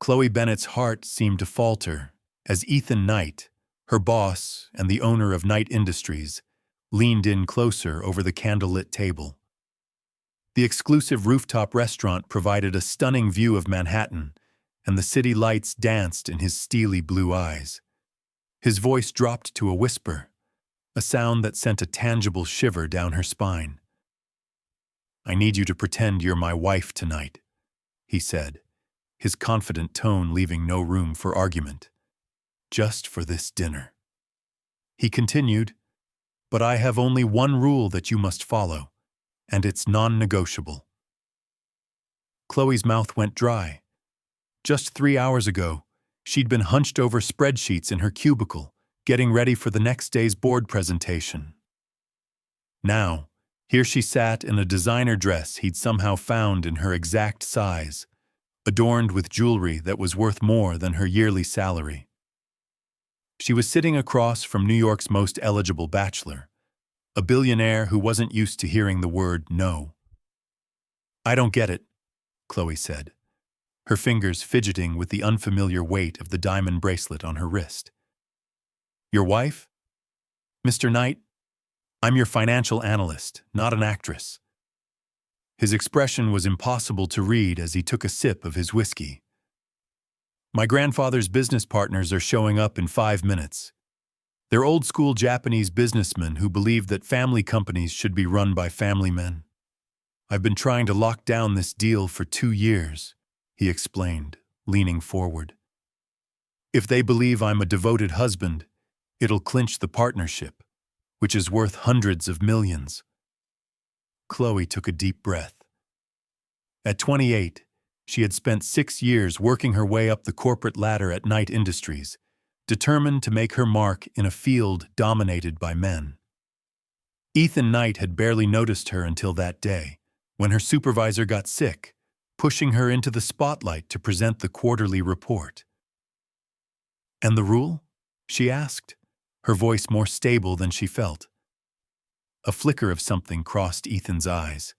Chloe Bennett's heart seemed to falter as Ethan Knight, her boss and the owner of Knight Industries, leaned in closer over the candlelit table. The exclusive rooftop restaurant provided a stunning view of Manhattan, and the city lights danced in his steely blue eyes. His voice dropped to a whisper, a sound that sent a tangible shiver down her spine. "I need you to pretend you're my wife tonight," he said, his confident tone leaving no room for argument. "Just for this dinner." He continued, "But I have only one rule that you must follow, and it's non-negotiable." Chloe's mouth went dry. Just 3 hours ago, she'd been hunched over spreadsheets in her cubicle, getting ready for the next day's board presentation. Now, here she sat in a designer dress he'd somehow found in her exact size, adorned with jewelry that was worth more than her yearly salary. She was sitting across from New York's most eligible bachelor, a billionaire who wasn't used to hearing the word no. "I don't get it," Chloe said, her fingers fidgeting with the unfamiliar weight of the diamond bracelet on her wrist. "Your wife? Mr. Knight, I'm your financial analyst, not an actress." His expression was impossible to read as he took a sip of his whiskey. "My grandfather's business partners are showing up in 5 minutes. They're old-school Japanese businessmen who believe that family companies should be run by family men. I've been trying to lock down this deal for 2 years, he explained, leaning forward. If they believe I'm a devoted husband, it'll clinch the partnership, which is worth hundreds of millions. Chloe took a deep breath. At 28, she had spent 6 years working her way up the corporate ladder at Knight Industries, determined to make her mark in a field dominated by men. Ethan Knight had barely noticed her until that day, when her supervisor got sick, pushing her into the spotlight to present the quarterly report. "And the rule?" she asked, her voice more stable than she felt. A flicker of something crossed Ethan's eyes.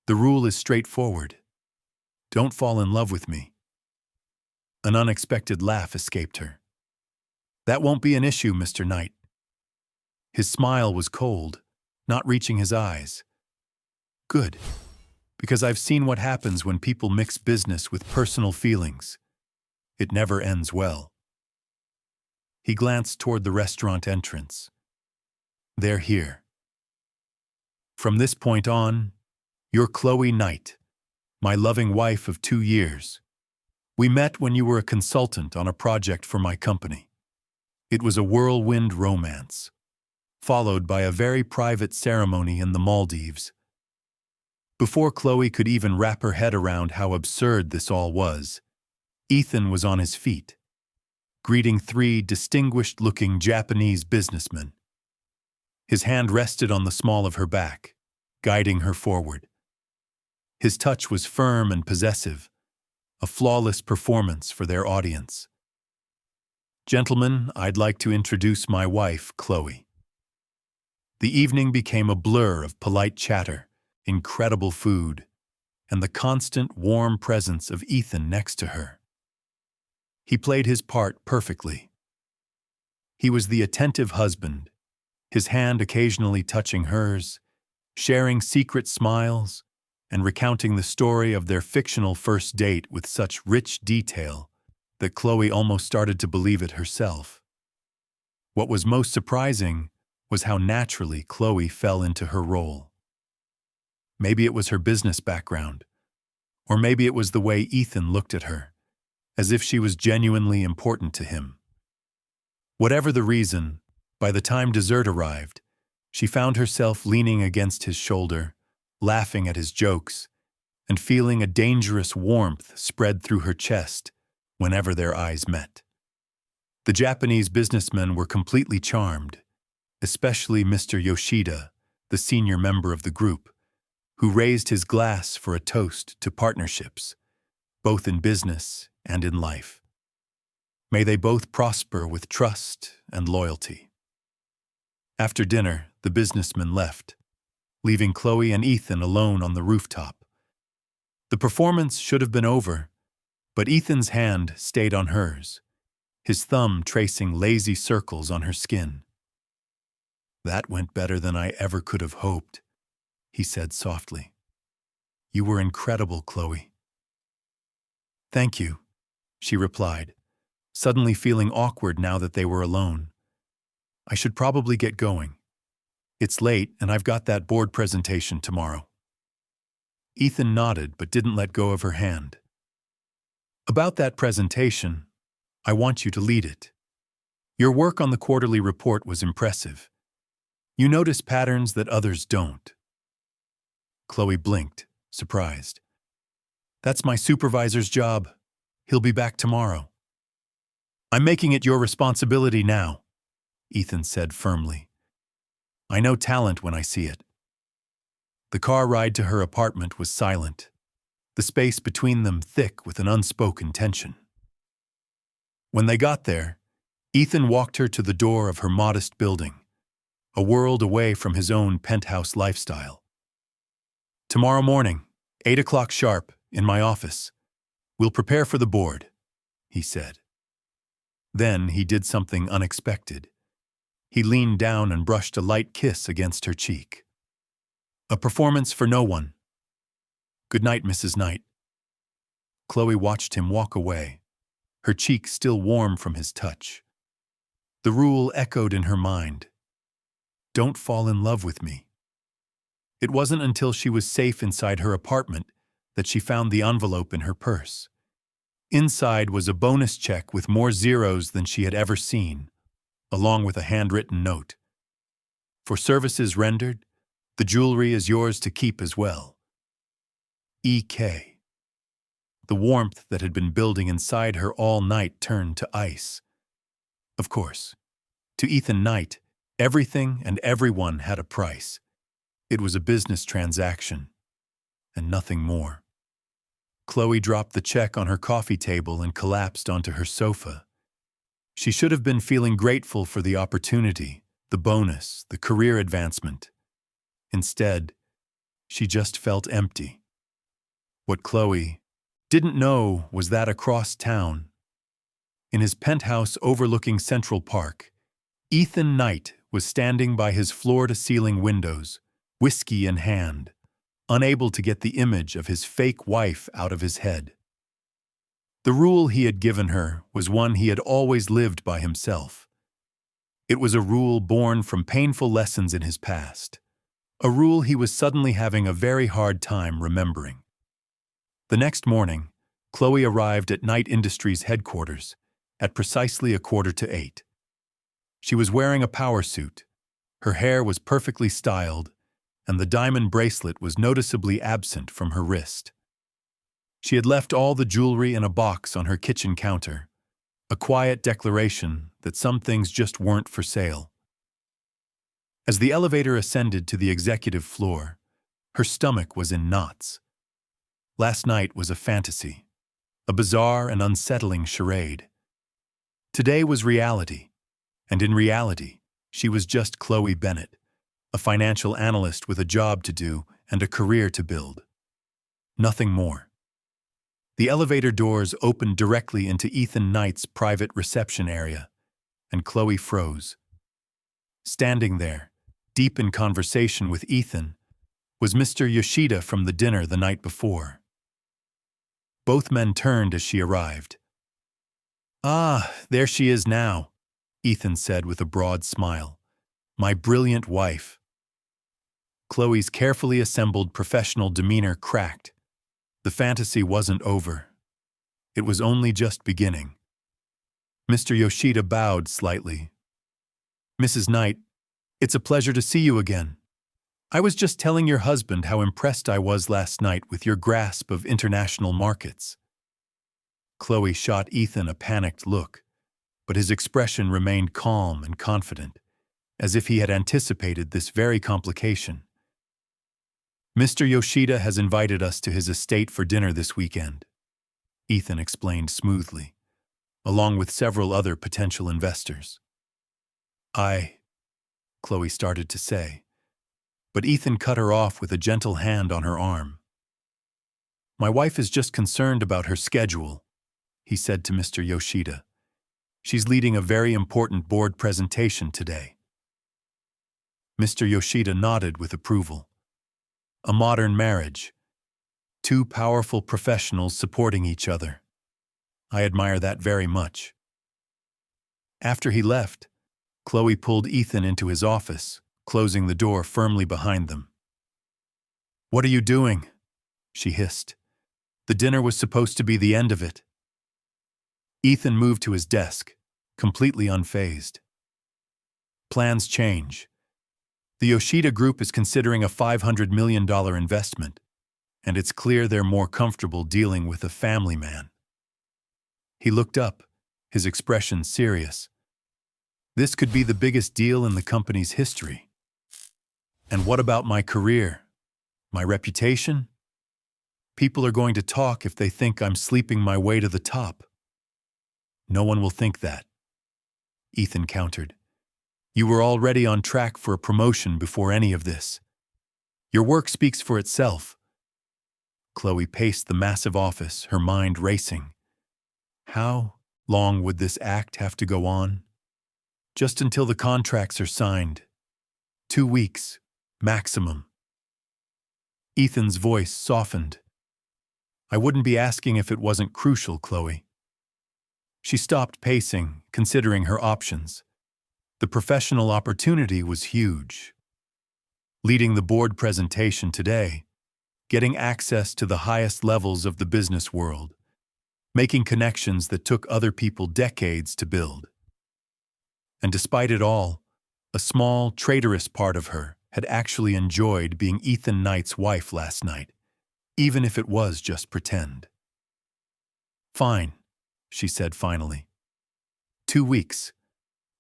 "The rule is straightforward. Don't fall in love with me." An unexpected laugh escaped her. "That won't be an issue, Mr. Knight." His smile was cold, not reaching his eyes. "Good, because I've seen what happens when people mix business with personal feelings. It never ends well." He glanced toward the restaurant entrance. "They're here. From this point on, you're Chloe Knight, my loving wife of 2 years. We met when you were a consultant on a project for my company. It was a whirlwind romance, followed by a very private ceremony in the Maldives." Before Chloe could even wrap her head around how absurd this all was, Ethan was on his feet, greeting 3 distinguished-looking Japanese businessmen. His hand rested on the small of her back, guiding her forward. His touch was firm and possessive, a flawless performance for their audience. "Gentlemen, I'd like to introduce my wife, Chloe." The evening became a blur of polite chatter, incredible food, and the constant, warm presence of Ethan next to her. He played his part perfectly. He was the attentive husband, his hand occasionally touching hers, sharing secret smiles, and recounting the story of their fictional first date with such rich detail that Chloe almost started to believe it herself. What was most surprising was how naturally Chloe fell into her role. Maybe it was her business background, or maybe it was the way Ethan looked at her, as if she was genuinely important to him. Whatever the reason, by the time dessert arrived, she found herself leaning against his shoulder, laughing at his jokes, and feeling a dangerous warmth spread through her chest whenever their eyes met. The Japanese businessmen were completely charmed, especially Mr. Yoshida, the senior member of the group, who raised his glass for a toast to partnerships, both in business and in life. May they both prosper with trust and loyalty. After dinner, the businessmen left, leaving Chloe and Ethan alone on the rooftop. The performance should have been over, But Ethan's hand stayed on hers, his thumb tracing lazy circles on her skin. "That went better than I ever could have hoped," he said softly. "You were incredible, Chloe." "Thank you," she replied, suddenly feeling awkward now that they were alone. "I should probably get going. It's late and I've got that board presentation tomorrow." Ethan nodded but didn't let go of her hand. "About that presentation, I want you to lead it. Your work on the quarterly report was impressive. You notice patterns that others don't." Chloe blinked, surprised. "That's my supervisor's job. He'll be back tomorrow." "I'm making it your responsibility now," Ethan said firmly. "I know talent when I see it." The car ride to her apartment was silent, the space between them thick with an unspoken tension. When they got there, Ethan walked her to the door of her modest building, a world away from his own penthouse lifestyle. "Tomorrow morning, 8 o'clock sharp, in my office. We'll prepare for the board," he said. Then he did something unexpected. He leaned down and brushed a light kiss against her cheek. "A performance for no one. Good night, Mrs. Knight." Chloe watched him walk away, her cheek still warm from his touch. The rule echoed in her mind. Don't fall in love with me. It wasn't until she was safe inside her apartment that she found the envelope in her purse. Inside was a bonus check with more zeros than she had ever seen, along with a handwritten note. "For services rendered, the jewelry is yours to keep as well. E.K." The warmth that had been building inside her all night turned to ice. Of course, to Ethan Knight, everything and everyone had a price. It was a business transaction, and nothing more. Chloe dropped the check on her coffee table and collapsed onto her sofa. She should have been feeling grateful for the opportunity, the bonus, the career advancement. Instead, she just felt empty. What Chloe didn't know was that across town, in his penthouse overlooking Central Park, Ethan Knight was standing by his floor-to-ceiling windows, whiskey in hand, unable to get the image of his fake wife out of his head. The rule he had given her was one he had always lived by himself. It was a rule born from painful lessons in his past, a rule he was suddenly having a very hard time remembering. The next morning, Chloe arrived at Knight Industries headquarters at precisely 7:45. She was wearing a power suit, her hair was perfectly styled, and the diamond bracelet was noticeably absent from her wrist. She had left all the jewelry in a box on her kitchen counter, a quiet declaration that some things just weren't for sale. As the elevator ascended to the executive floor, her stomach was in knots. Last night was a fantasy, a bizarre and unsettling charade. Today was reality, and in reality, she was just Chloe Bennett, a financial analyst with a job to do and a career to build. Nothing more. The elevator doors opened directly into Ethan Knight's private reception area, and Chloe froze. Standing there, deep in conversation with Ethan, was Mr. Yoshida from the dinner the night before. Both men turned as she arrived. "Ah, there she is now," Ethan said with a broad smile. "My brilliant wife." Chloe's carefully assembled professional demeanor cracked. The fantasy wasn't over. It was only just beginning. Mr. Yoshida bowed slightly. "Mrs. Knight, it's a pleasure to see you again. I was just telling your husband how impressed I was last night with your grasp of international markets." Chloe shot Ethan a panicked look, but his expression remained calm and confident, as if he had anticipated this very complication. "Mr. Yoshida has invited us to his estate for dinner this weekend," Ethan explained smoothly, along with several other potential investors. Chloe started to say, but Ethan cut her off with a gentle hand on her arm. "My wife is just concerned about her schedule," he said to Mr. Yoshida. "She's leading a very important board presentation today." Mr. Yoshida nodded with approval. A modern marriage. Two powerful professionals supporting each other. I admire that very much. After he left, Chloe pulled Ethan into his office, closing the door firmly behind them. "What are you doing?" she hissed. "The dinner was supposed to be the end of it." Ethan moved to his desk, completely unfazed. "Plans change. The Yoshida Group is considering a $500 million investment, and it's clear they're more comfortable dealing with a family man." He looked up, his expression serious. "This could be the biggest deal in the company's history. And what about my career? My reputation? People are going to talk if they think I'm sleeping my way to the top." "No one will think that," Ethan countered. "You were already on track for a promotion before any of this. Your work speaks for itself." Chloe paced the massive office, her mind racing. How long would this act have to go on? Just until the contracts are signed. 2 weeks, maximum. Ethan's voice softened. "I wouldn't be asking if it wasn't crucial, Chloe." She stopped pacing, considering her options. The professional opportunity was huge. Leading the board presentation today, getting access to the highest levels of the business world, making connections that took other people decades to build. And despite it all, a small, traitorous part of her had actually enjoyed being Ethan Knight's wife last night, even if it was just pretend. "Fine," she said finally. 2 weeks.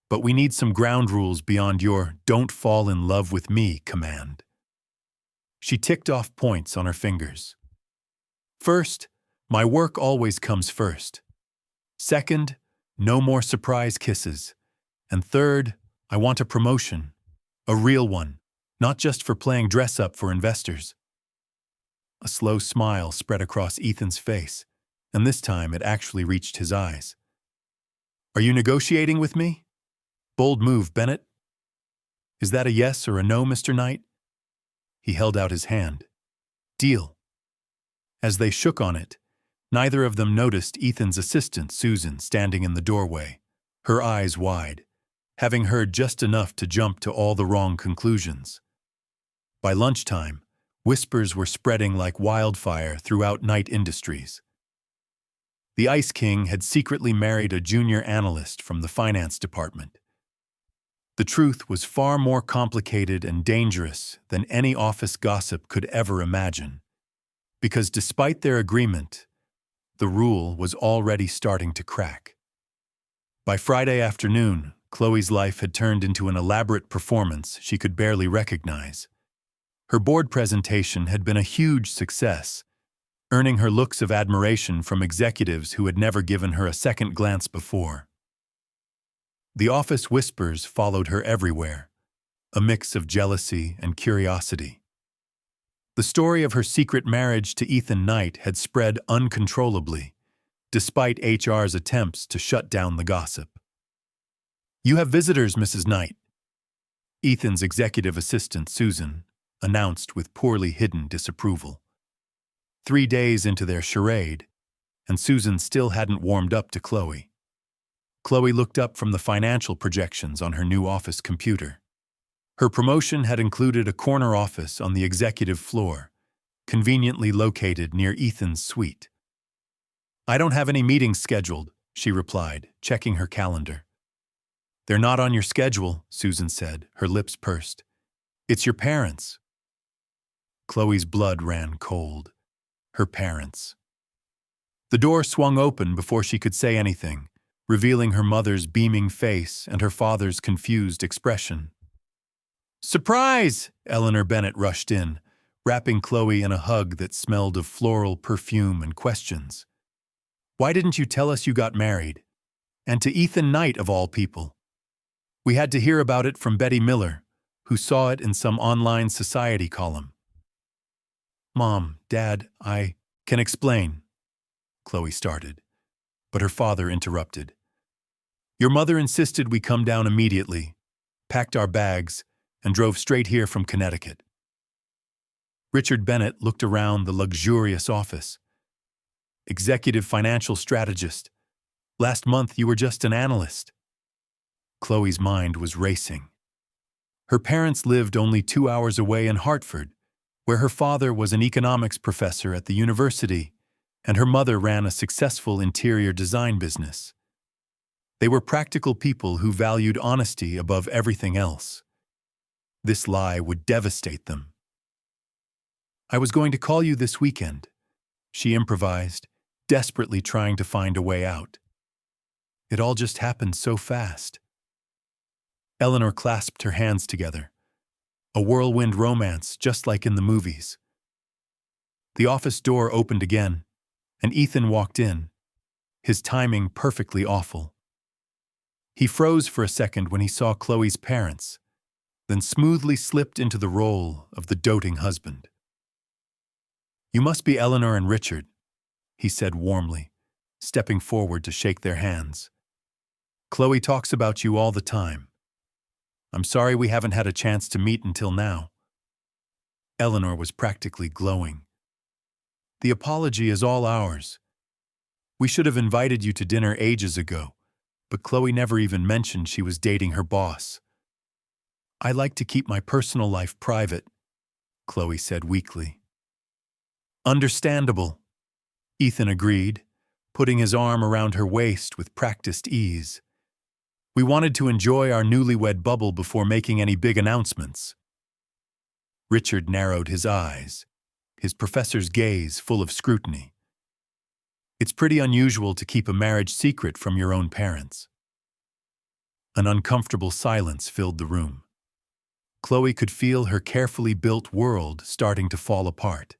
But we need some ground rules beyond your "don't fall in love with me" command. She ticked off points on her fingers. "First, my work always comes first. Second, no more surprise kisses. And third, I want a promotion. A real one, not just for playing dress-up for investors." A slow smile spread across Ethan's face, and this time it actually reached his eyes. "Are you negotiating with me? Bold move, Bennett. Is that a yes or a no, Mr. Knight?" He held out his hand. "Deal." As they shook on it, neither of them noticed Ethan's assistant, Susan, standing in the doorway, her eyes wide, having heard just enough to jump to all the wrong conclusions. By lunchtime, whispers were spreading like wildfire throughout Knight Industries. The Ice King had secretly married a junior analyst from the finance department. The truth was far more complicated and dangerous than any office gossip could ever imagine, because despite their agreement, the rule was already starting to crack. By Friday afternoon, Chloe's life had turned into an elaborate performance she could barely recognize. Her board presentation had been a huge success, earning her looks of admiration from executives who had never given her a second glance before. The office whispers followed her everywhere, a mix of jealousy and curiosity. The story of her secret marriage to Ethan Knight had spread uncontrollably, despite HR's attempts to shut down the gossip. "You have visitors, Mrs. Knight," Ethan's executive assistant, Susan, announced with poorly hidden disapproval. 3 days into their charade, and Susan still hadn't warmed up to Chloe. Chloe looked up from the financial projections on her new office computer. Her promotion had included a corner office on the executive floor, conveniently located near Ethan's suite. "I don't have any meetings scheduled," she replied, checking her calendar. "They're not on your schedule," Susan said, her lips pursed. "It's your parents." Chloe's blood ran cold. Her parents. The door swung open before she could say anything, revealing her mother's beaming face and her father's confused expression. "Surprise!" Eleanor Bennett rushed in, wrapping Chloe in a hug that smelled of floral perfume and questions. "Why didn't you tell us you got married? And to Ethan Knight, of all people. We had to hear about it from Betty Miller, who saw it in some online society column." "Mom, Dad, I can explain," Chloe started. but her father interrupted. Your mother insisted we come down immediately, packed our bags, and drove straight here from Connecticut. Richard Bennett looked around the luxurious office. Executive financial strategist. Last month you were just an analyst. Chloe's mind was racing. Her parents lived only 2 hours away in Hartford, where her father was an economics professor at the university, and her mother ran a successful interior design business. They were practical people who valued honesty above everything else. This lie would devastate them. I was going to call you this weekend, she improvised, desperately trying to find a way out. It all just happened so fast. Eleanor clasped her hands together. A whirlwind romance, just like in the movies. The office door opened again, and Ethan walked in, his timing perfectly awful. He froze for a second when he saw Chloe's parents, then smoothly slipped into the role of the doting husband. You must be Eleanor and Richard, he said warmly, stepping forward to shake their hands. Chloe talks about you all the time. I'm sorry we haven't had a chance to meet until now. Eleanor was practically glowing. The apology is all ours. We should have invited you to dinner ages ago, but Chloe never even mentioned she was dating her boss. I like to keep my personal life private, Chloe said weakly. Understandable, Ethan agreed, putting his arm around her waist with practiced ease. We wanted to enjoy our newlywed bubble before making any big announcements. Richard narrowed his eyes, his professor's gaze full of scrutiny. It's pretty unusual to keep a marriage secret from your own parents. An uncomfortable silence filled the room. Chloe could feel her carefully built world starting to fall apart.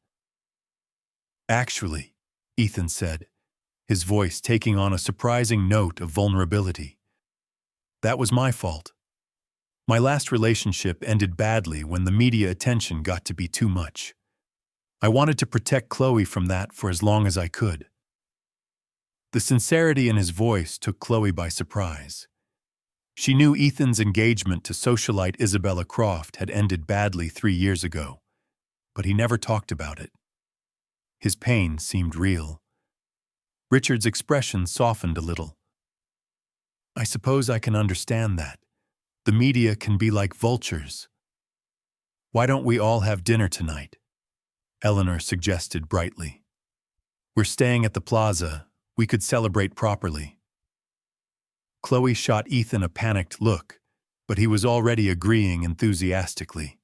Actually, Ethan said, his voice taking on a surprising note of vulnerability. That was my fault. My last relationship ended badly when the media attention got to be too much. I wanted to protect Chloe from that for as long as I could. The sincerity in his voice took Chloe by surprise. She knew Ethan's engagement to socialite Isabella Croft had ended badly 3 years ago, but he never talked about it. His pain seemed real. Richard's expression softened a little. I suppose I can understand that. The media can be like vultures. Why don't we all have dinner tonight? Eleanor suggested brightly. We're staying at the plaza. We could celebrate properly. Chloe shot Ethan a panicked look, but he was already agreeing enthusiastically.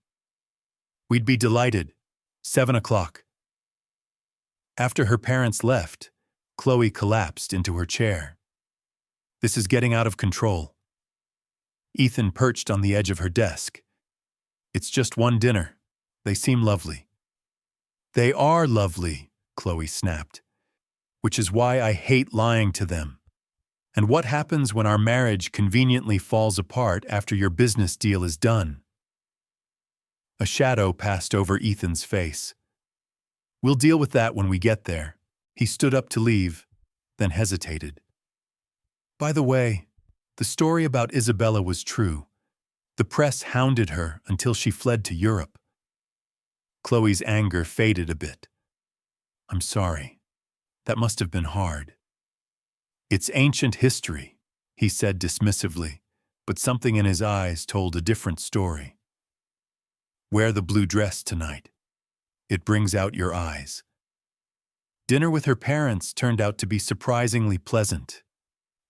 We'd be delighted. 7 o'clock. After her parents left, Chloe collapsed into her chair. This is getting out of control. Ethan perched on the edge of her desk. It's just one dinner. They seem lovely. They are lovely, Chloe snapped, which is why I hate lying to them. And what happens when our marriage conveniently falls apart after your business deal is done? A shadow passed over Ethan's face. We'll deal with that when we get there. He stood up to leave, then hesitated. By the way, the story about Isabella was true. The press hounded her until she fled to Europe. Chloe's anger faded a bit. I'm sorry. That must have been hard. It's ancient history, he said dismissively, but something in his eyes told a different story. Wear the blue dress tonight. It brings out your eyes. Dinner with her parents turned out to be surprisingly pleasant.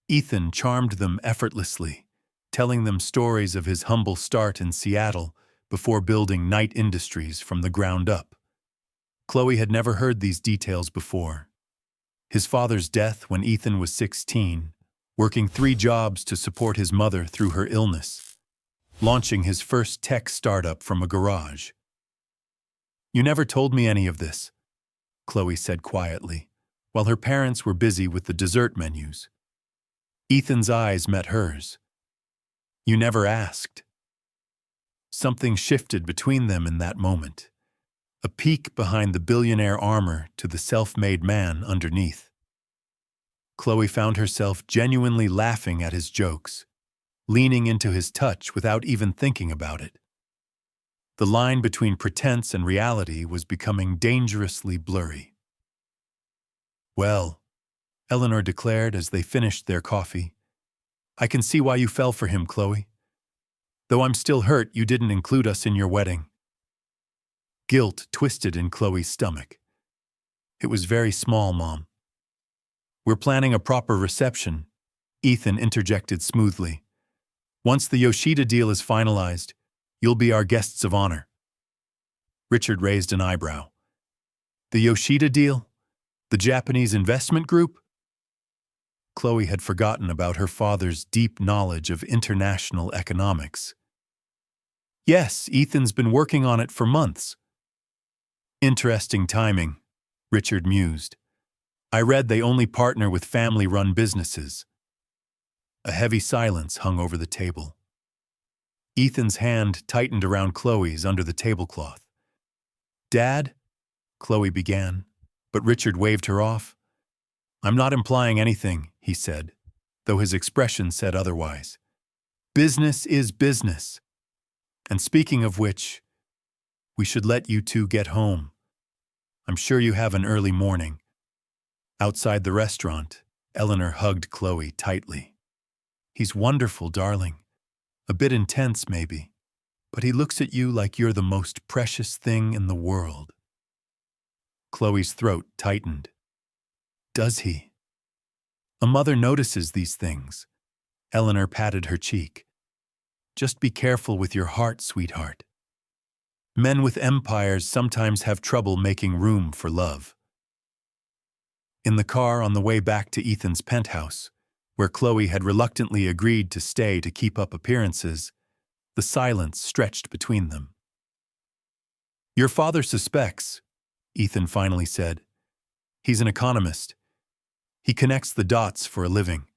Ethan charmed them effortlessly, telling them stories of his humble start in Seattle before building Knight Industries from the ground up. Chloe had never heard these details before. His father's death when Ethan was 16, working 3 jobs to support his mother through her illness, launching his first tech startup from a garage. You never told me any of this, Chloe said quietly, while her parents were busy with the dessert menus. Ethan's eyes met hers. You never asked. Something shifted between them in that moment, a peek behind the billionaire armor to the self-made man underneath. Chloe found herself genuinely laughing at his jokes, leaning into his touch without even thinking about it. The line between pretense and reality was becoming dangerously blurry. "Well," Eleanor declared as they finished their coffee, "I can see why you fell for him, Chloe. Though I'm still hurt you didn't include us in your wedding." Guilt twisted in Chloe's stomach. "It was very small, Mom." "We're planning a proper reception," Ethan interjected smoothly. "Once the Yoshida deal is finalized, you'll be our guests of honor." Richard raised an eyebrow. "The Yoshida deal? The Japanese investment group?" Chloe had forgotten about her father's deep knowledge of international economics. "Yes, Ethan's been working on it for months." "Interesting timing," Richard mused. "I read they only partner with family-run businesses." A heavy silence hung over the table. Ethan's hand tightened around Chloe's under the tablecloth. "Dad?" Chloe began, but Richard waved her off. "I'm not implying anything," he said, though his expression said otherwise. "Business is business. And speaking of which, we should let you two get home. I'm sure you have an early morning." Outside the restaurant, Eleanor hugged Chloe tightly. "He's wonderful, darling. A bit intense, maybe, but he looks at you like you're the most precious thing in the world." Chloe's throat tightened. "Does he?" "A mother notices these things." Eleanor patted her cheek. "Just be careful with your heart, sweetheart. Men with empires sometimes have trouble making room for love." In the car on the way back to Ethan's penthouse, where Chloe had reluctantly agreed to stay to keep up appearances, the silence stretched between them. "Your father suspects," Ethan finally said. "He's an economist. He connects the dots for a living."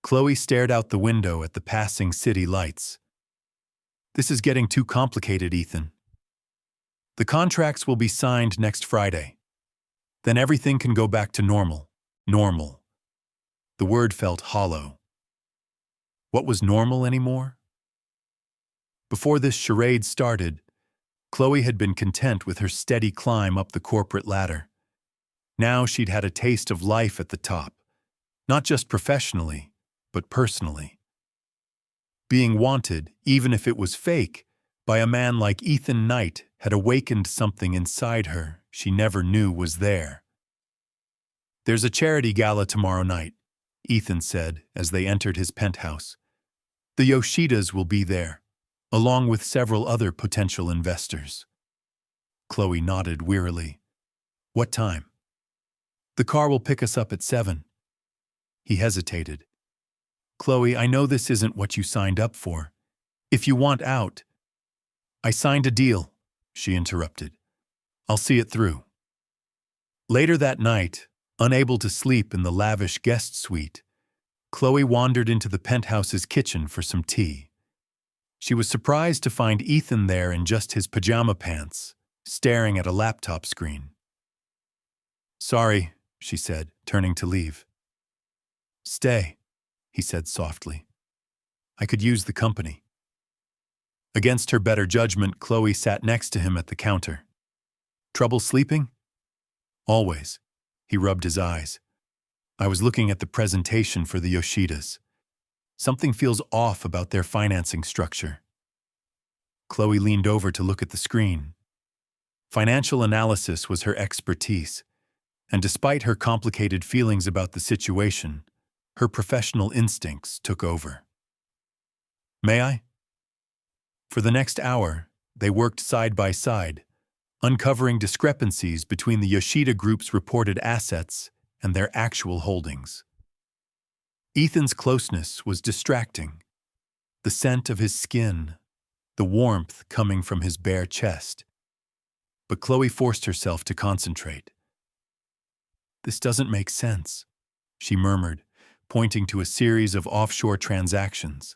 Chloe stared out the window at the passing city lights. "This is getting too complicated, Ethan. The contracts will be signed next Friday. Then everything can go back to normal." Normal. The word felt hollow. What was normal anymore? Before this charade started, Chloe had been content with her steady climb up the corporate ladder. Now she'd had a taste of life at the top, not just professionally, but personally. Being wanted, even if it was fake, by a man like Ethan Knight had awakened something inside her she never knew was there. "There's a charity gala tomorrow night," Ethan said as they entered his penthouse. "The Yoshidas will be there, along with several other potential investors." Chloe nodded wearily. "What time?" "The car will pick us up at 7. He hesitated. "Chloe, I know this isn't what you signed up for. If you want out—" "I signed a deal," she interrupted. "I'll see it through." Later that night, unable to sleep in the lavish guest suite, Chloe wandered into the penthouse's kitchen for some tea. She was surprised to find Ethan there in just his pajama pants, staring at a laptop screen. "Sorry," she said, turning to leave. "Stay," he said softly. "I could use the company." Against her better judgment, Chloe sat next to him at the counter. "Trouble sleeping?" "Always." He rubbed his eyes. "I was looking at the presentation for the Yoshidas. Something feels off about their financing structure." Chloe leaned over to look at the screen. Financial analysis was her expertise, and despite her complicated feelings about the situation, her professional instincts took over. "May I?" For the next hour, they worked side by side, uncovering discrepancies between the Yoshida Group's reported assets and their actual holdings. Ethan's closeness was distracting. The scent of his skin, the warmth coming from his bare chest. But Chloe forced herself to concentrate. "This doesn't make sense," she murmured, pointing to a series of offshore transactions.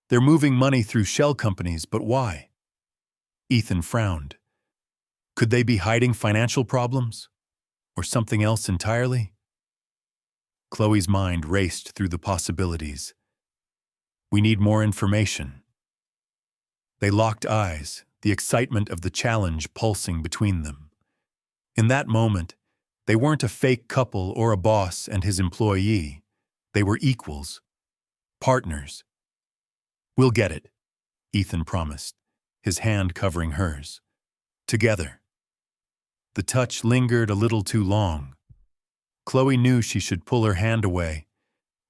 "They're moving money through shell companies, but why?" Ethan frowned. Could they be hiding financial problems? Or something else entirely? Chloe's mind raced through the possibilities. We need more information. They locked eyes, the excitement of the challenge pulsing between them. In that moment, they weren't a fake couple or a boss and his employee. They were equals, partners. We'll get it, Ethan promised, his hand covering hers. Together. The touch lingered a little too long. Chloe knew she should pull her hand away,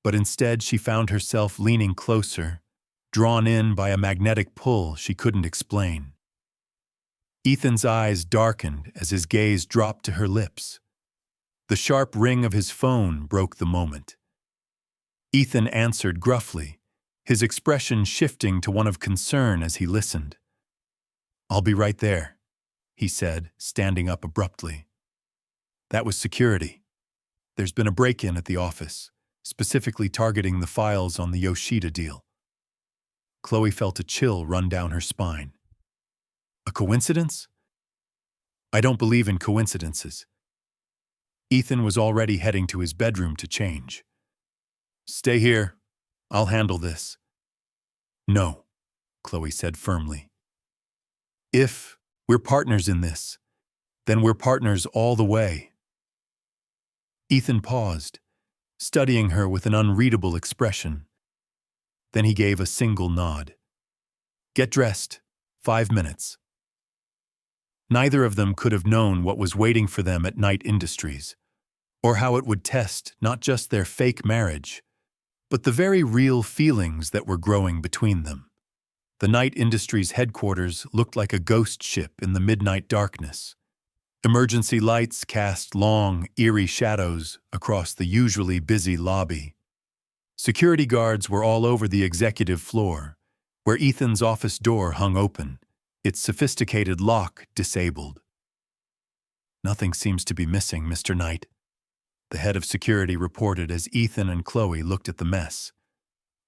but instead she found herself leaning closer, drawn in by a magnetic pull she couldn't explain. Ethan's eyes darkened as his gaze dropped to her lips. The sharp ring of his phone broke the moment. Ethan answered gruffly, his expression shifting to one of concern as he listened. "I'll be right there," he said, standing up abruptly. "That was security. There's been a break-in at the office, specifically targeting the files on the Yoshida deal." Chloe felt a chill run down her spine. A coincidence? I don't believe in coincidences. Ethan was already heading to his bedroom to change. "Stay here. I'll handle this." "No," Chloe said firmly. "If we're partners in this, then we're partners all the way." Ethan paused, studying her with an unreadable expression. Then he gave a single nod. "Get dressed. 5 minutes." Neither of them could have known what was waiting for them at Knight Industries, or how it would test not just their fake marriage, but the very real feelings that were growing between them. The Knight Industries headquarters looked like a ghost ship in the midnight darkness. Emergency lights cast long, eerie shadows across the usually busy lobby. Security guards were all over the executive floor, where Ethan's office door hung open, its sophisticated lock disabled. "Nothing seems to be missing, Mr. Knight," the head of security reported as Ethan and Chloe looked at the mess.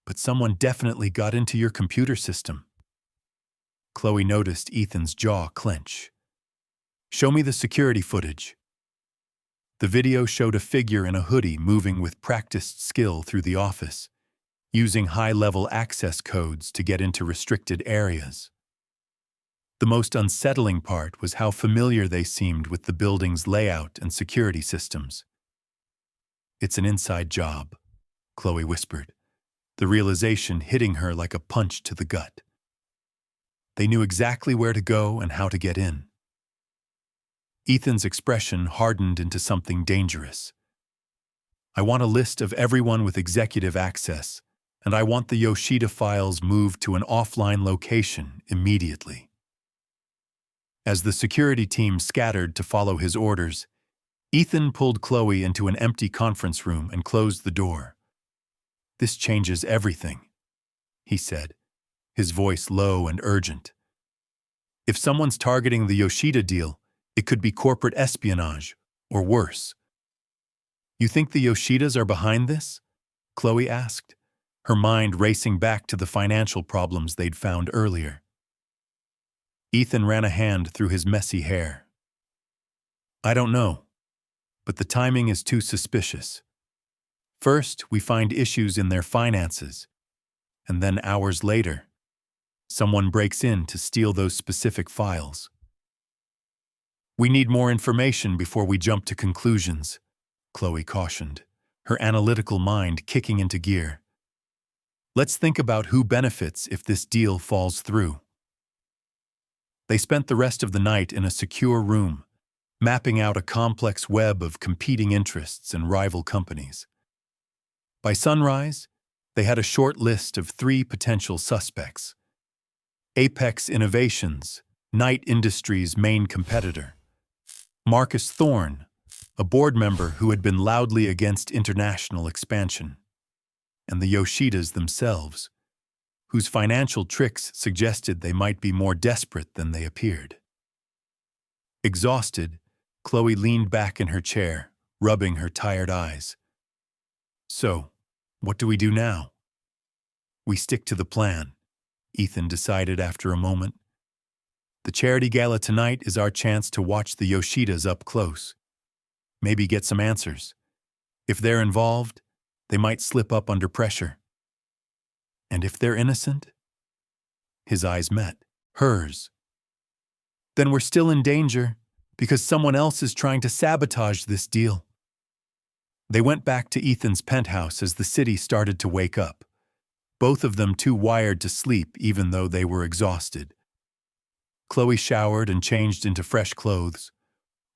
"But someone definitely got into your computer system." Chloe noticed Ethan's jaw clench. "Show me the security footage." The video showed a figure in a hoodie moving with practiced skill through the office, using high-level access codes to get into restricted areas. The most unsettling part was how familiar they seemed with the building's layout and security systems. "It's an inside job," Chloe whispered, the realization hitting her like a punch to the gut. They knew exactly where to go and how to get in. Ethan's expression hardened into something dangerous. "I want a list of everyone with executive access, and I want the Yoshida files moved to an offline location immediately." As the security team scattered to follow his orders, Ethan pulled Chloe into an empty conference room and closed the door. "This changes everything," he said, his voice low and urgent. "If someone's targeting the Yoshida deal, it could be corporate espionage, or worse." "You think the Yoshidas are behind this?" Chloe asked, her mind racing back to the financial problems they'd found earlier. Ethan ran a hand through his messy hair. "I don't know, but the timing is too suspicious. First, we find issues in their finances, and then hours later, someone breaks in to steal those specific files." "We need more information before we jump to conclusions," Chloe cautioned, her analytical mind kicking into gear. "Let's think about who benefits if this deal falls through." They spent the rest of the night in a secure room, mapping out a complex web of competing interests and rival companies. By sunrise, they had a short list of 3 potential suspects. Apex Innovations, Knight Industries' main competitor. Marcus Thorne, a board member who had been loudly against international expansion. And the Yoshidas themselves, whose financial tricks suggested they might be more desperate than they appeared. Exhausted, Chloe leaned back in her chair, rubbing her tired eyes. "So, what do we do now?" "We stick to the plan," Ethan decided after a moment. "The charity gala tonight is our chance to watch the Yoshidas up close. Maybe get some answers. If they're involved, they might slip up under pressure. And if they're innocent? His eyes met hers. Then we're still in danger because someone else is trying to sabotage this deal. They went back to Ethan's penthouse as the city started to wake up, both of them too wired to sleep even though they were exhausted. Chloe showered and changed into fresh clothes.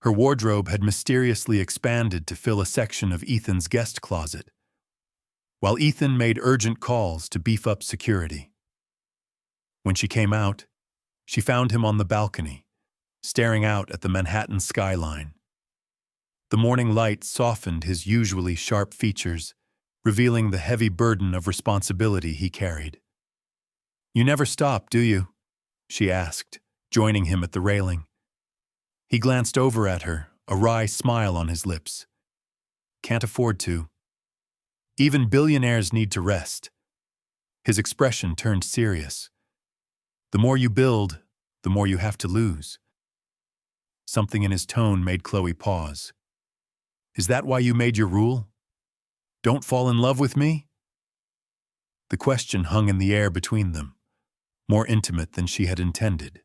Her wardrobe had mysteriously expanded to fill a section of Ethan's guest closet, while Ethan made urgent calls to beef up security. When she came out, she found him on the balcony, staring out at the Manhattan skyline. The morning light softened his usually sharp features, revealing the heavy burden of responsibility he carried. "You never stop, do you?" she asked, joining him at the railing. He glanced over at her, a wry smile on his lips. "Can't afford to. Even billionaires need to rest." His expression turned serious. "The more you build, the more you have to lose." Something in his tone made Chloe pause. "Is that why you made your rule? Don't fall in love with me?" The question hung in the air between them, more intimate than she had intended.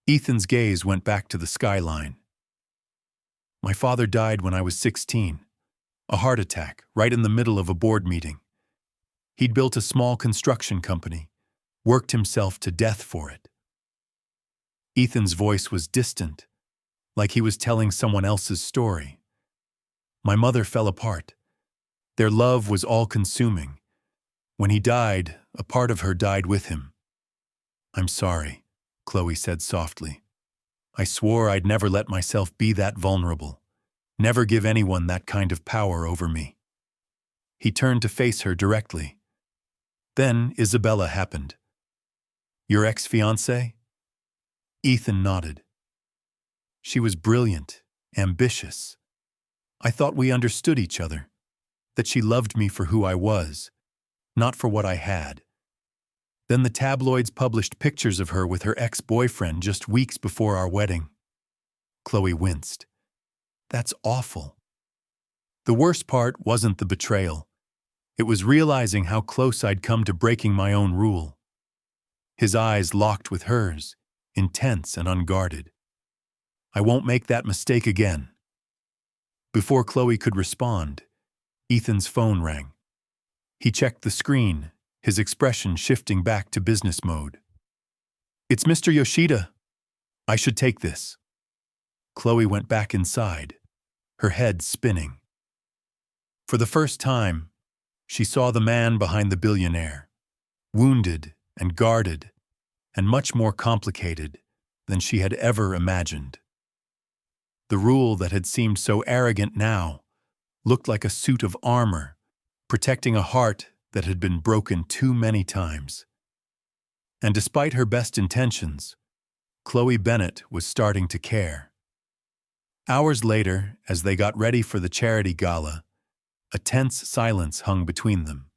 Ethan's gaze went back to the skyline. "My father died when I was 16. A heart attack, right in the middle of a board meeting. He'd built a small construction company, worked himself to death for it." Ethan's voice was distant, like he was telling someone else's story. "My mother fell apart. Their love was all-consuming. When he died, a part of her died with him." "I'm sorry," Chloe said softly. "I swore I'd never let myself be that vulnerable, never give anyone that kind of power over me." He turned to face her directly. "Then Isabella happened." "Your ex-fiancée?" Ethan nodded. "She was brilliant, ambitious. I thought we understood each other, that she loved me for who I was, not for what I had. Then the tabloids published pictures of her with her ex-boyfriend just weeks before our wedding." Chloe winced. "That's awful." "The worst part wasn't the betrayal. It was realizing how close I'd come to breaking my own rule." His eyes locked with hers, intense and unguarded. "I won't make that mistake again." Before Chloe could respond, Ethan's phone rang. He checked the screen, his expression shifting back to business mode. "It's Mr. Yoshida. I should take this." Chloe went back inside, her head spinning. For the first time, she saw the man behind the billionaire, wounded and guarded, and much more complicated than she had ever imagined. The rule that had seemed so arrogant now looked like a suit of armor, protecting a heart that had been broken too many times. And despite her best intentions, Chloe Bennett was starting to care. Hours later, as they got ready for the charity gala, a tense silence hung between them.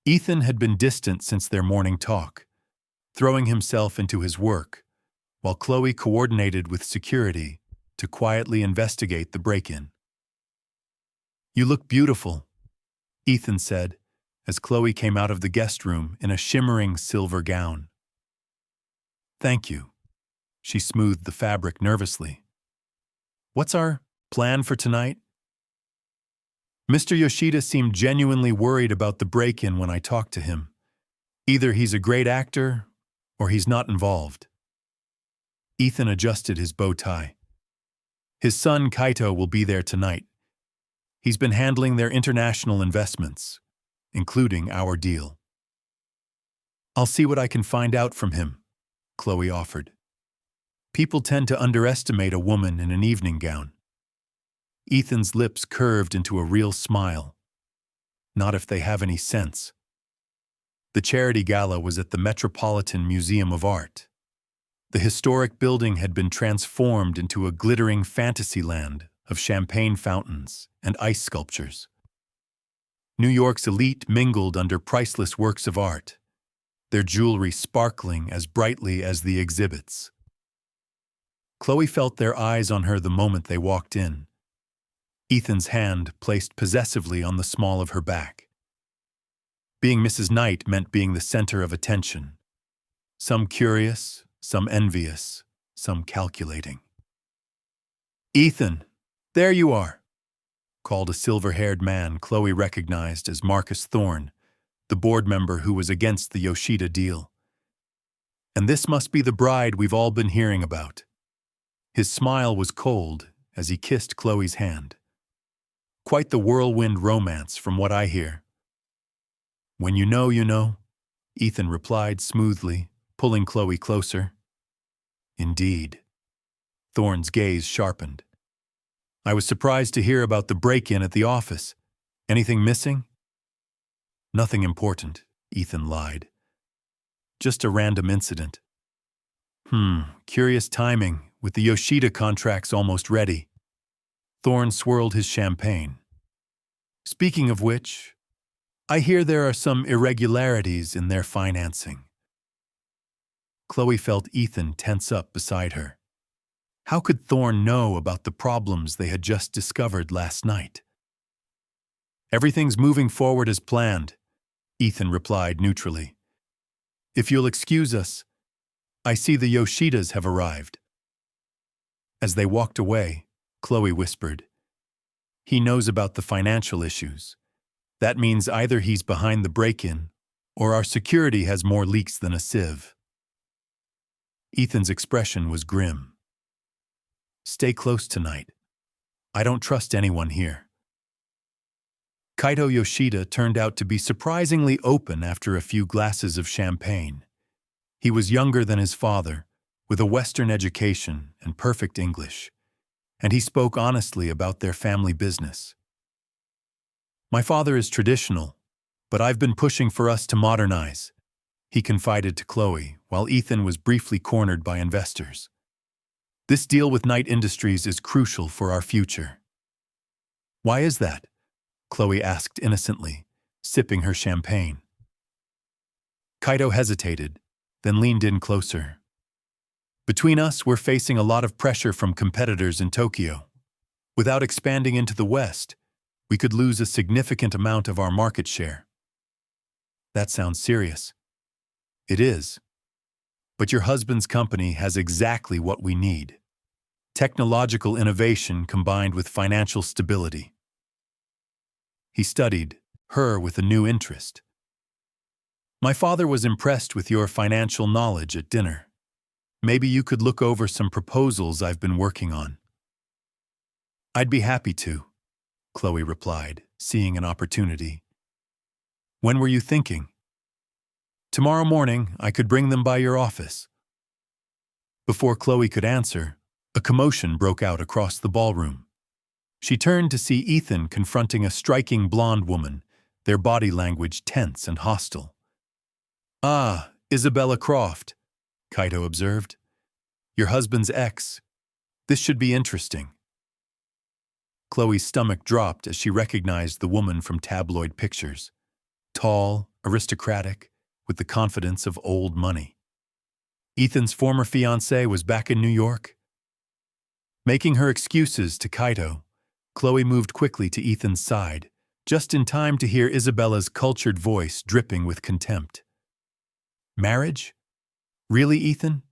Ethan had been distant since their morning talk, throwing himself into his work, while Chloe coordinated with security to quietly investigate the break-in. "You look beautiful," Ethan said, as Chloe came out of the guest room in a shimmering silver gown. "Thank you." She smoothed the fabric nervously. "What's our plan for tonight?" "Mr. Yoshida seemed genuinely worried about the break-in when I talked to him. Either he's a great actor, or he's not involved." Ethan adjusted his bow tie. "His son Kaito will be there tonight. He's been handling their international investments, including our deal." "I'll see what I can find out from him," Chloe offered. "People tend to underestimate a woman in an evening gown." Ethan's lips curved into a real smile. "Not if they have any sense." The charity gala was at the Metropolitan Museum of Art. The historic building had been transformed into a glittering fantasy land of champagne fountains and ice sculptures. New York's elite mingled under priceless works of art, their jewelry sparkling as brightly as the exhibits. Chloe felt their eyes on her the moment they walked in. Ethan's hand placed possessively on the small of her back. Being Mrs. Knight meant being the center of attention. Some curious, some envious, some calculating. "Ethan, there you are," called a silver-haired man Chloe recognized as Marcus Thorne, the board member who was against the Yoshida deal. "And this must be the bride we've all been hearing about." His smile was cold as he kissed Chloe's hand. "Quite the whirlwind romance from what I hear." "When you know, you know," Ethan replied smoothly, pulling Chloe closer. "Indeed." Thorne's gaze sharpened. "I was surprised to hear about the break-in at the office. Anything missing?" "Nothing important," Ethan lied. "Just a random incident." Curious timing, with the Yoshida contracts almost ready." Thorne swirled his champagne. "Speaking of which, I hear there are some irregularities in their financing." Chloe felt Ethan tense up beside her. How could Thorne know about the problems they had just discovered last night? "Everything's moving forward as planned," Ethan replied neutrally. "If you'll excuse us, I see the Yoshidas have arrived." As they walked away, Chloe whispered, "He knows about the financial issues. That means either he's behind the break-in, or our security has more leaks than a sieve." Ethan's expression was grim. "Stay close tonight. I don't trust anyone here." Kaito Yoshida turned out to be surprisingly open after a few glasses of champagne. He was younger than his father, with a Western education and perfect English, and he spoke honestly about their family business. "My father is traditional, but I've been pushing for us to modernize," he confided to Chloe, while Ethan was briefly cornered by investors. "This deal with Knight Industries is crucial for our future." "Why is that?" Chloe asked innocently, sipping her champagne. Kaito hesitated, then leaned in closer. "Between us, we're facing a lot of pressure from competitors in Tokyo. Without expanding into the West, we could lose a significant amount of our market share." "That sounds serious." "It is. But your husband's company has exactly what we need: technological innovation combined with financial stability." He studied her with a new interest. "My father was impressed with your financial knowledge at dinner. Maybe you could look over some proposals I've been working on." "I'd be happy to," Chloe replied, seeing an opportunity. "When were you thinking?" "Tomorrow morning, I could bring them by your office." Before Chloe could answer, a commotion broke out across the ballroom. She turned to see Ethan confronting a striking blonde woman, their body language tense and hostile. "Ah, Isabella Croft," Kaito observed. "Your husband's ex. This should be interesting." Chloe's stomach dropped as she recognized the woman from tabloid pictures. Tall, aristocratic, with the confidence of old money. Ethan's former fiancée was back in New York. Making her excuses to Kaito, Chloe moved quickly to Ethan's side, just in time to hear Isabella's cultured voice dripping with contempt. "Marriage? Really, Ethan?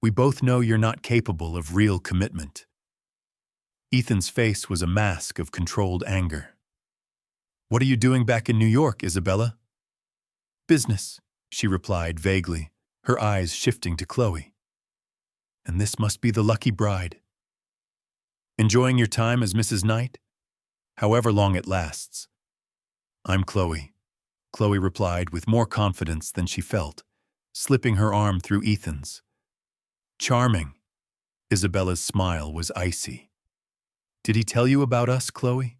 We both know you're not capable of real commitment." Ethan's face was a mask of controlled anger. "What are you doing back in New York, Isabella?" "Business," she replied vaguely, her eyes shifting to Chloe. "And this must be the lucky bride." "Enjoying your time as Mrs. Knight? However long it lasts." "I'm Chloe," Chloe replied with more confidence than she felt, slipping her arm through Ethan's. "Charming." Isabella's smile was icy. "Did he tell you about us, Chloe?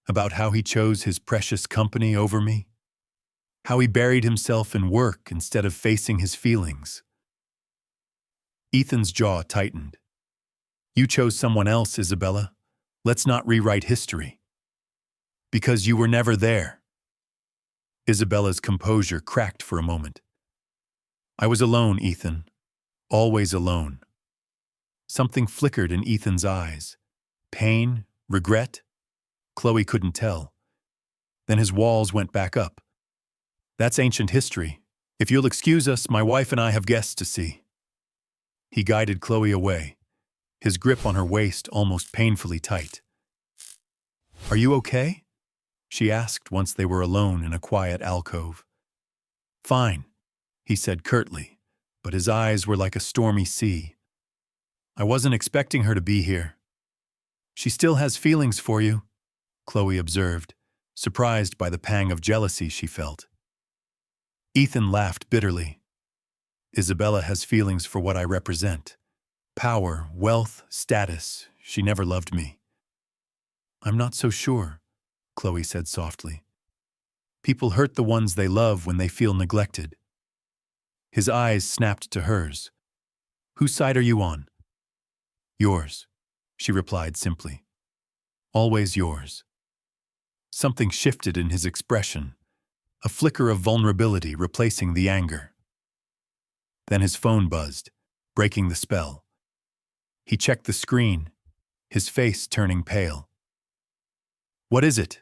About how he chose his precious company over me? How he buried himself in work instead of facing his feelings?" Ethan's jaw tightened. "You chose someone else, Isabella. Let's not rewrite history." "Because you were never there." Isabella's composure cracked for a moment. "I was alone, Ethan. Always alone." Something flickered in Ethan's eyes. Pain, Regret? Chloe couldn't tell. Then his walls went back up. That's ancient history. If you'll excuse us, my wife and I have guests to see. He guided Chloe away, his grip on her waist almost painfully tight. Are you okay? She asked once they were alone in a quiet alcove. Fine, he said curtly, but his eyes were like a stormy sea. I wasn't expecting her to be here. She still has feelings for you, Chloe observed, surprised by the pang of jealousy she felt. Ethan laughed bitterly. Isabella has feelings for what I represent. Power, wealth, status. She never loved me. I'm not so sure, Chloe said softly. People hurt the ones they love when they feel neglected. His eyes snapped to hers. Whose side are you on? Yours, she replied simply. Always yours. Something shifted in his expression, a flicker of vulnerability replacing the anger. Then his phone buzzed, breaking the spell. He checked the screen, his face turning pale. What is it?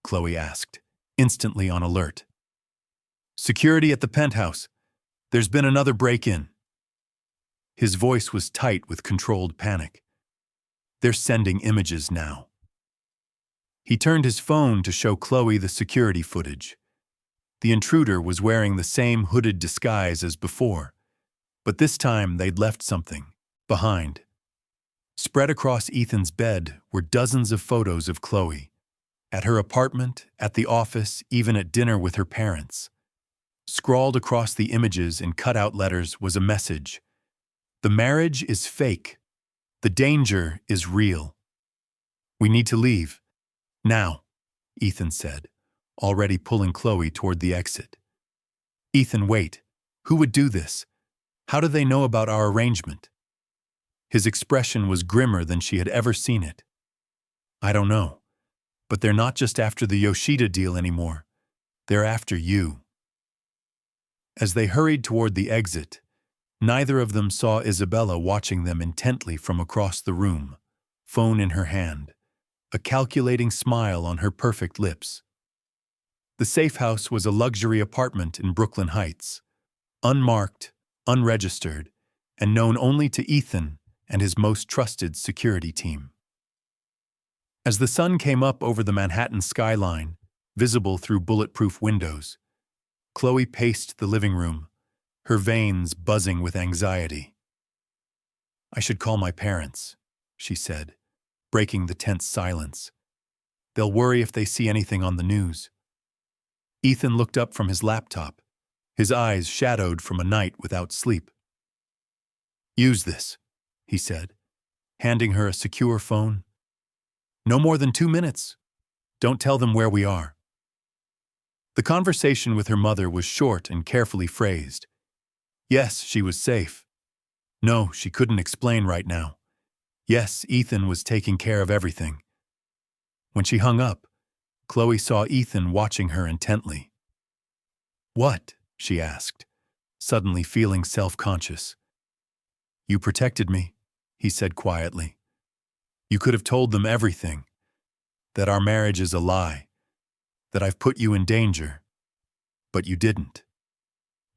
Chloe asked, instantly on alert. Security at the penthouse. There's been another break-in. His voice was tight with controlled panic. They're sending images now. He turned his phone to show Chloe the security footage. The intruder was wearing the same hooded disguise as before, but this time they'd left something behind. Spread across Ethan's bed were dozens of photos of Chloe. At her apartment, at the office, even at dinner with her parents. Scrawled across the images in cut-out letters was a message. The marriage is fake. The danger is real. We need to leave. Now, Ethan said, already pulling Chloe toward the exit. Ethan, wait. Who would do this? How do they know about our arrangement? His expression was grimmer than she had ever seen it. I don't know. But they're not just after the Yoshida deal anymore. They're after you. As they hurried toward the exit, neither of them saw Isabella watching them intently from across the room, phone in her hand, a calculating smile on her perfect lips. The safe house was a luxury apartment in Brooklyn Heights, unmarked, unregistered, and known only to Ethan and his most trusted security team. As the sun came up over the Manhattan skyline, visible through bulletproof windows, Chloe paced the living room, her veins buzzing with anxiety. I should call my parents, she said, breaking the tense silence. They'll worry if they see anything on the news. Ethan looked up from his laptop, his eyes shadowed from a night without sleep. Use this, he said, handing her a secure phone. No more than 2 minutes. Don't tell them where we are. The conversation with her mother was short and carefully phrased. Yes, she was safe. No, she couldn't explain right now. Yes, Ethan was taking care of everything. When she hung up, Chloe saw Ethan watching her intently. What? She asked, suddenly feeling self-conscious. You protected me, he said quietly. You could have told them everything, that our marriage is a lie, that I've put you in danger, but you didn't.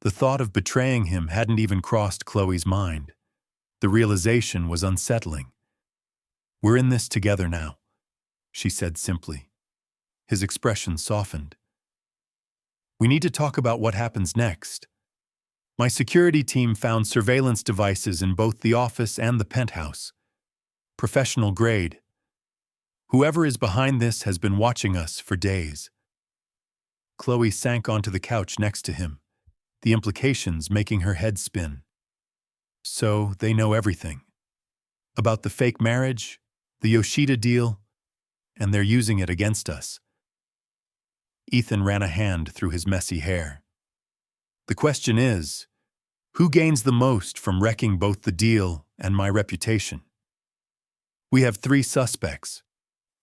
The thought of betraying him hadn't even crossed Chloe's mind. The realization was unsettling. We're in this together now, she said simply. His expression softened. We need to talk about what happens next. My security team found surveillance devices in both the office and the penthouse. Professional grade. Whoever is behind this has been watching us for days. Chloe sank onto the couch next to him, the implications making her head spin. So they know everything. About the fake marriage, the Yoshida deal, and they're using it against us. Ethan ran a hand through his messy hair. The question is, who gains the most from wrecking both the deal and my reputation? We have 3 suspects,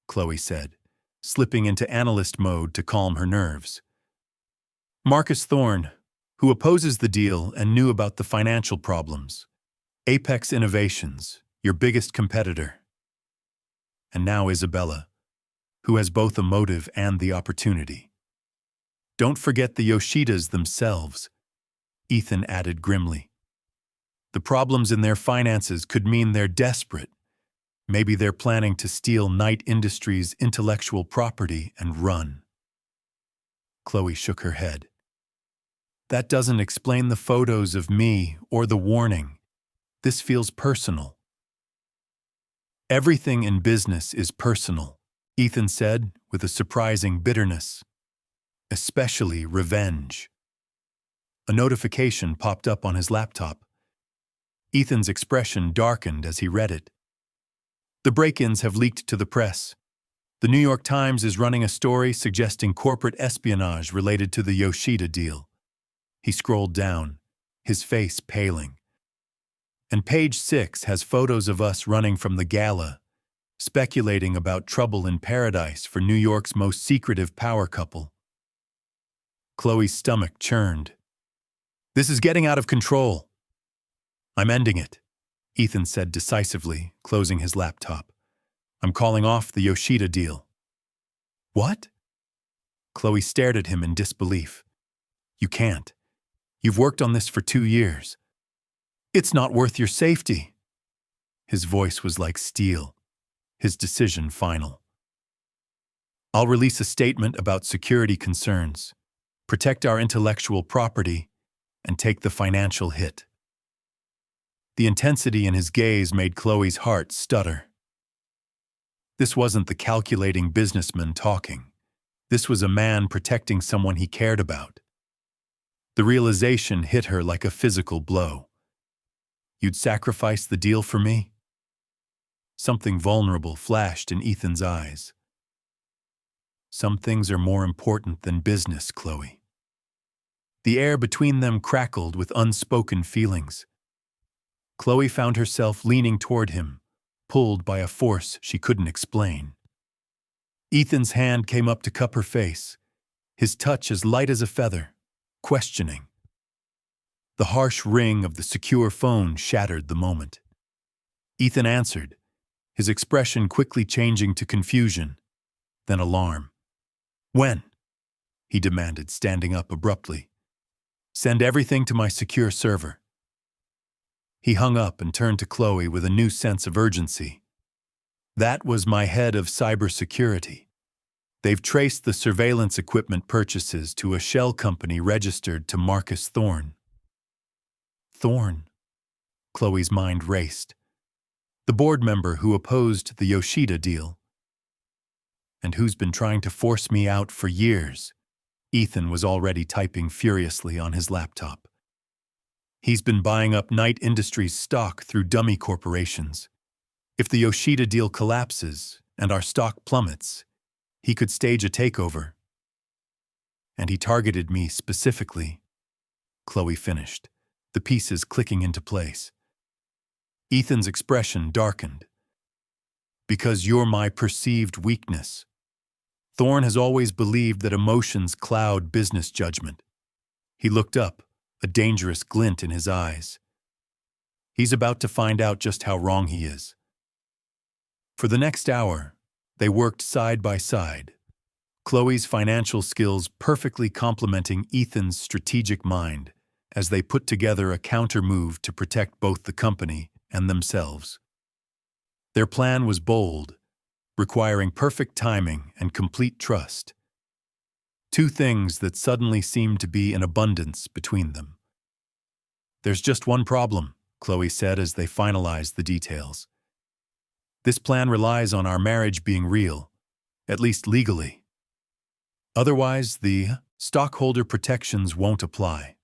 Chloe said, slipping into analyst mode to calm her nerves. Marcus Thorne, who opposes the deal and knew about the financial problems. Apex Innovations, your biggest competitor. and now Isabella, who has both a motive and the opportunity. Don't forget the Yoshidas themselves, Ethan added grimly. The problems in their finances could mean they're desperate. Maybe they're planning to steal Knight Industries' intellectual property and run. Chloe shook her head. That doesn't explain the photos of me or the warning. This feels personal. Everything in business is personal, Ethan said with a surprising bitterness. Especially revenge. A notification popped up on his laptop. Ethan's expression darkened as he read it. The break-ins have leaked to the press. The New York Times is running a story suggesting corporate espionage related to the Yoshida deal. He scrolled down, his face paling. And page 6 has photos of us running from the gala, speculating about trouble in paradise for New York's most secretive power couple. Chloe's stomach churned. This is getting out of control. I'm ending it, Ethan said decisively, closing his laptop. I'm calling off the Yoshida deal. What? Chloe stared at him in disbelief. You can't. You've worked on this for 2 years. It's not worth your safety. His voice was like steel, his decision final. I'll release a statement about security concerns, protect our intellectual property, and take the financial hit. The intensity in his gaze made Chloe's heart stutter. This wasn't the calculating businessman talking. This was a man protecting someone he cared about. The realization hit her like a physical blow. You'd sacrifice the deal for me? Something vulnerable flashed in Ethan's eyes. Some things are more important than business, Chloe. The air between them crackled with unspoken feelings. Chloe found herself leaning toward him, pulled by a force she couldn't explain. Ethan's hand came up to cup her face, his touch as light as a feather, questioning. The harsh ring of the secure phone shattered the moment. Ethan answered, his expression quickly changing to confusion, then alarm. When? He demanded, standing up abruptly. Send everything to my secure server. He hung up and turned to Chloe with a new sense of urgency. That was my head of cybersecurity. They've traced the surveillance equipment purchases to a shell company registered to Marcus Thorne. Thorne? Chloe's mind raced. The board member who opposed the Yoshida deal. And who's been trying to force me out for years. Ethan was already typing furiously on his laptop. He's been buying up Knight Industries stock through dummy corporations. If the Yoshida deal collapses and our stock plummets, he could stage a takeover. And he targeted me specifically. Chloe finished, the pieces clicking into place. Ethan's expression darkened. Because you're my perceived weakness. Thorne has always believed that emotions cloud business judgment. He looked up, a dangerous glint in his eyes. He's about to find out just how wrong he is. For the next hour, they worked side by side, Chloe's financial skills perfectly complementing Ethan's strategic mind as they put together a counter-move to protect both the company and themselves. Their plan was bold, requiring perfect timing and complete trust. Two things that suddenly seemed to be in abundance between them. There's just one problem, Chloe said as they finalized the details. This plan relies on our marriage being real, at least legally. Otherwise, the stockholder protections won't apply.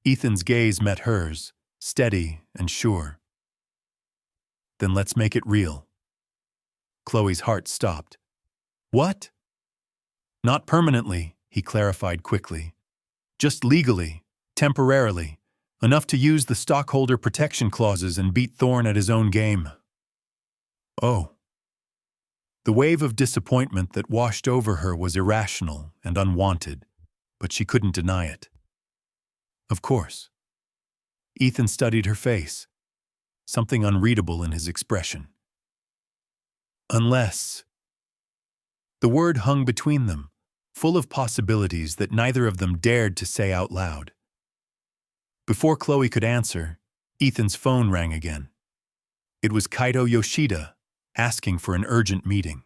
Ethan's gaze met hers, steady and sure. Then let's make it real. Chloe's heart stopped. What? Not permanently, he clarified quickly. Just legally, temporarily, enough to use the stockholder protection clauses and beat Thorne at his own game. Oh. The wave of disappointment that washed over her was irrational and unwanted, but she couldn't deny it. Of course. Ethan studied her face, something unreadable in his expression. Unless. The word hung between them, full of possibilities that neither of them dared to say out loud. Before Chloe could answer, Ethan's phone rang again. It was Kaito Yoshida, asking for an urgent meeting.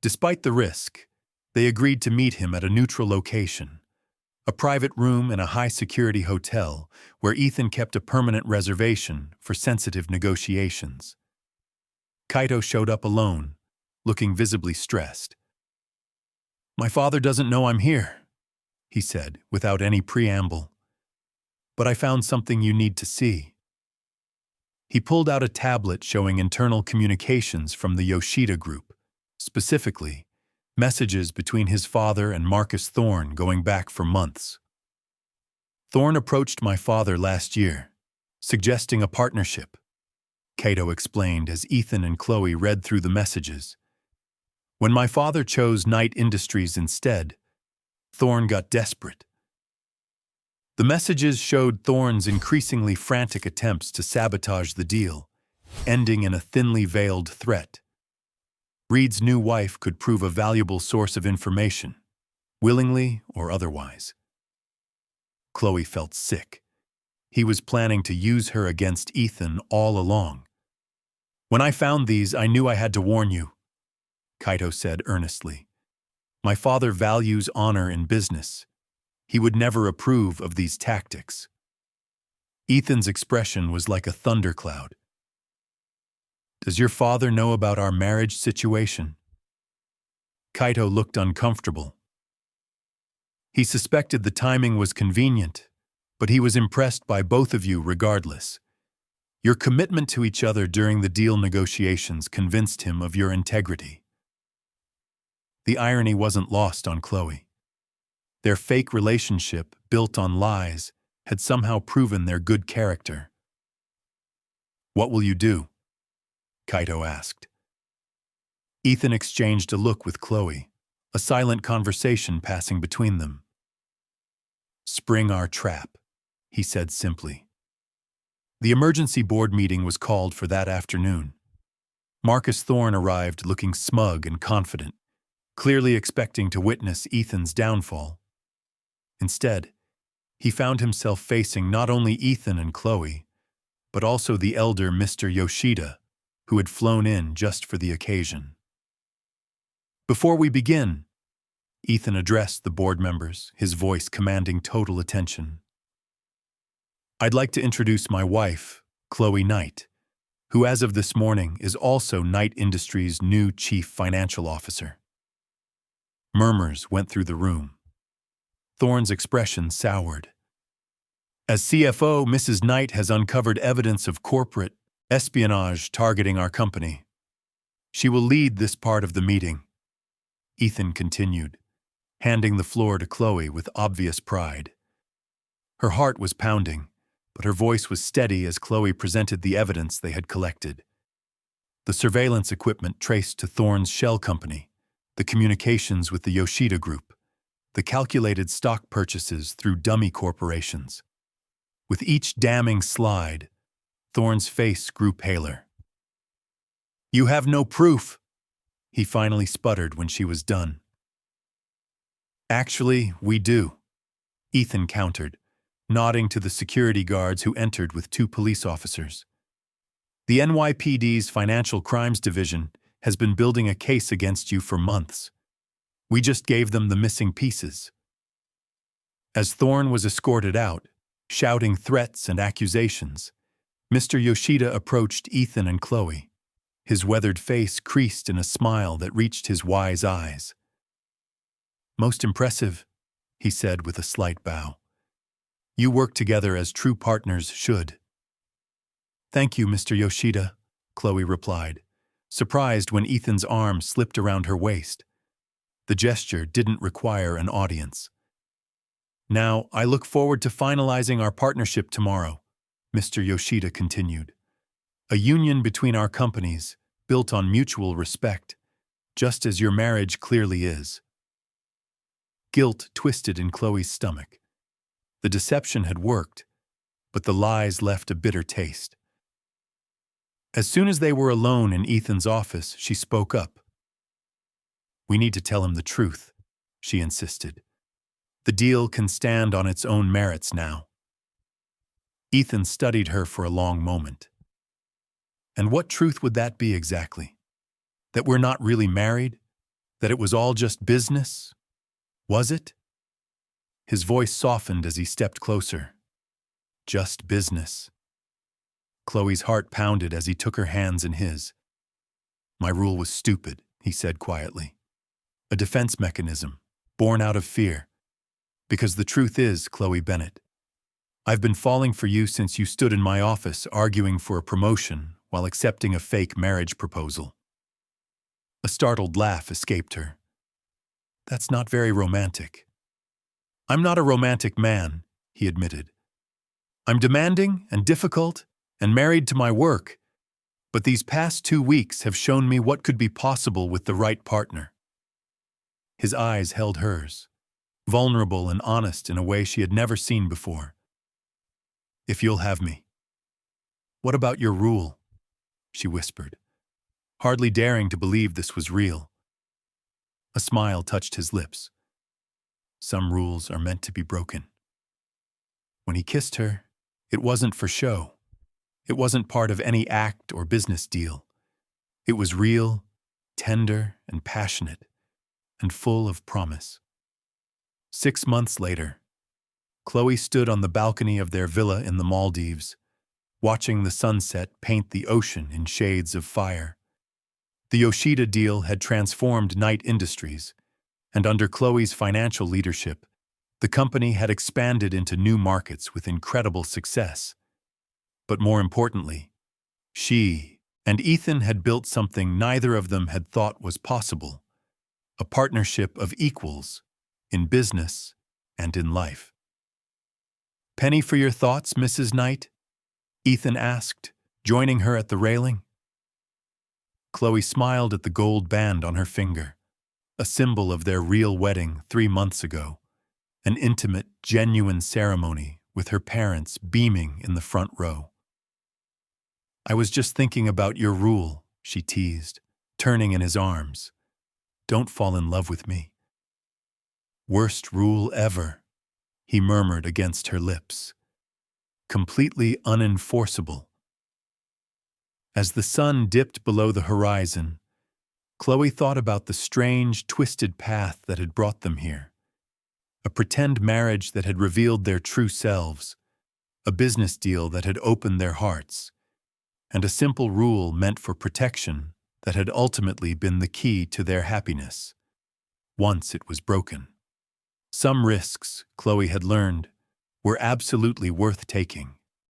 Despite the risk, they agreed to meet him at a neutral location, a private room in a high-security hotel where Ethan kept a permanent reservation for sensitive negotiations. Kaito showed up alone, looking visibly stressed. "My father doesn't know I'm here," he said, without any preamble. "But I found something you need to see." He pulled out a tablet showing internal communications from the Yoshida group, specifically, messages between his father and Marcus Thorne going back for months. "Thorne approached my father last year, suggesting a partnership," Kaito explained as Ethan and Chloe read through the messages. "When my father chose Knight Industries instead, Thorne got desperate." The messages showed Thorne's increasingly frantic attempts to sabotage the deal, ending in a thinly veiled threat. Reed's new wife could prove a valuable source of information, willingly or otherwise. Chloe felt sick. He was planning to use her against Ethan all along. "When I found these, I knew I had to warn you," Kaito said earnestly. "My father values honor in business. He would never approve of these tactics." Ethan's expression was like a thundercloud. "Does your father know about our marriage situation?" Kaito looked uncomfortable. He suspected the timing was convenient, but he was impressed by both of you regardless. Your commitment to each other during the deal negotiations convinced him of your integrity. The irony wasn't lost on Chloe. Their fake relationship, built on lies, had somehow proven their good character. "What will you do?" Kaito asked. Ethan exchanged a look with Chloe, a silent conversation passing between them. "Spring our trap," he said simply. The emergency board meeting was called for that afternoon. Marcus Thorne arrived looking smug and confident, clearly expecting to witness Ethan's downfall. Instead, he found himself facing not only Ethan and Chloe, but also the elder Mr. Yoshida, who had flown in just for the occasion. "Before we begin," Ethan addressed the board members, his voice commanding total attention, "I'd like to introduce my wife, Chloe Knight, who as of this morning is also Knight Industries' new chief financial officer." Murmurs went through the room. Thorne's expression soured. "As CFO, Mrs. Knight has uncovered evidence of corporate espionage targeting our company. She will lead this part of the meeting," Ethan continued, handing the floor to Chloe with obvious pride. Her heart was pounding, but her voice was steady as Chloe presented the evidence they had collected. The surveillance equipment traced to Thorne's shell company, the communications with the Yoshida group, the calculated stock purchases through dummy corporations. With each damning slide, Thorne's face grew paler. "You have no proof," he finally sputtered when she was done. "Actually, we do," Ethan countered, nodding to the security guards who entered with 2 police officers. "The NYPD's Financial Crimes Division has been building a case against you for months. We just gave them the missing pieces." As Thorne was escorted out, shouting threats and accusations, Mr. Yoshida approached Ethan and Chloe, his weathered face creased in a smile that reached his wise eyes. "Most impressive," he said with a slight bow. "You work together as true partners should." "Thank you, Mr. Yoshida," Chloe replied, surprised when Ethan's arm slipped around her waist. The gesture didn't require an audience. "Now, I look forward to finalizing our partnership tomorrow," Mr. Yoshida continued. "A union between our companies, built on mutual respect, just as your marriage clearly is." Guilt twisted in Chloe's stomach. The deception had worked, but the lies left a bitter taste. As soon as they were alone in Ethan's office, she spoke up. "We need to tell him the truth," she insisted. "The deal can stand on its own merits now." Ethan studied her for a long moment. "And what truth would that be exactly? That we're not really married? That it was all just business? Was it?" His voice softened as he stepped closer. "Just business." Chloe's heart pounded as he took her hands in his. "My rule was stupid," he said quietly. "A defense mechanism, born out of fear. Because the truth is, Chloe Bennett, I've been falling for you since you stood in my office arguing for a promotion while accepting a fake marriage proposal." A startled laugh escaped her. "That's not very romantic." "I'm not a romantic man," he admitted. "I'm demanding and difficult and married to my work, but these past 2 weeks have shown me what could be possible with the right partner." His eyes held hers, vulnerable and honest in a way she had never seen before. "If you'll have me." "What about your rule?" she whispered, hardly daring to believe this was real. A smile touched his lips. "Some rules are meant to be broken." When he kissed her, it wasn't for show. It wasn't part of any act or business deal. It was real, tender, and passionate, and full of promise. 6 months later, Chloe stood on the balcony of their villa in the Maldives, watching the sunset paint the ocean in shades of fire. The Yoshida deal had transformed Knight Industries, and under Chloe's financial leadership, the company had expanded into new markets with incredible success. But more importantly, she and Ethan had built something neither of them had thought was possible: a partnership of equals in business and in life. "Penny for your thoughts, Mrs. Knight?" Ethan asked, joining her at the railing. Chloe smiled at the gold band on her finger, a symbol of their real wedding 3 months ago, an intimate, genuine ceremony with her parents beaming in the front row. "I was just thinking about your rule," she teased, turning in his arms. "Don't fall in love with me." "Worst rule ever," he murmured against her lips. "Completely unenforceable." As the sun dipped below the horizon, Chloe thought about the strange, twisted path that had brought them here. A pretend marriage that had revealed their true selves, a business deal that had opened their hearts, and a simple rule meant for protection that had ultimately been the key to their happiness. Once it was broken. Some risks, Chloe had learned, were absolutely worth taking.